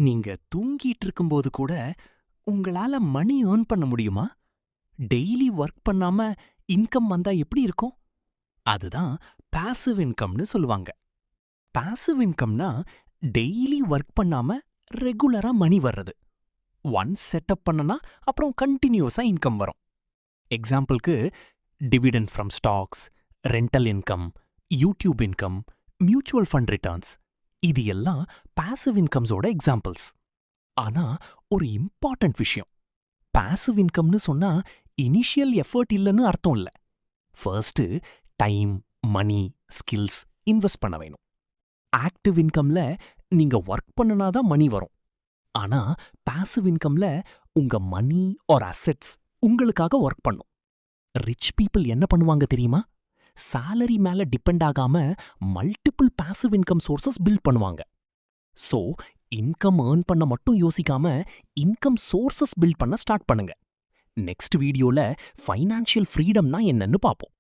நீங்க தூங்கிட்டு இருக்கும்போது கூட உங்களால மணி ஏர்ன் பண்ண முடியுமா? டெய்லி வொர்க் பண்ணாம இன்கம் வந்தா எப்படி இருக்கும்? அதுதான் பாசிவ் இன்கம்னு சொல்லுவாங்க. பாசிவ் இன்கம்னா டெய்லி வொர்க் பண்ணாம ரெகுலரா மணி வர்றது. ஒன்ஸ் செட்டப் பண்ணனா அப்புறம் கண்டினியூஸா இன்கம் வரும். எக்ஸாம்பிள்க்கு dividend from stocks, rental income, YouTube income, mutual fund returns இது எல்லாம் பாசிவ் இன்கம்ஸோட எக்ஸாம்பிள்ஸ். ஆனா ஒரு இம்பார்ட்டன்ட் விஷயம். பாசிவ் இன்கம்னு சொன்னா இனிஷியல் எஃபர்ட் இல்லன்னு அர்த்தம் இல்ல. ஃபர்ஸ்ட் டைம், மணி, ஸ்கில்ஸ் இன்வெஸ்ட் பண்ண வேணும். ஆக்டிவ் இன்கம்ல நீங்க ஒர்க் பண்ணுனா தான் மணி வரும். ஆனா பாசிவ் இன்கம்ல உங்க மணி ஆர் அசெட்ஸ் உங்களுக்காக ஒர்க் பண்ணும். ரிச் பீப்பிள் என்ன பண்ணுவாங்க தெரியுமா? சாலரி மேல டிபெண்ட் ஆகாம multiple passive income sources build பண்ணுவாங்க. சோ இன்கம் ஏர்ன் பண்ண மட்டும் யோசிக்காம இன்கம் சோர்சஸ் பில்ட் பண்ண ஸ்டார்ட் பண்ணுங்க. நெக்ஸ்ட் வீடியோல ஃபைனான்ஷியல் ஃப்ரீடம்னா என்னன்னு பாப்போம்.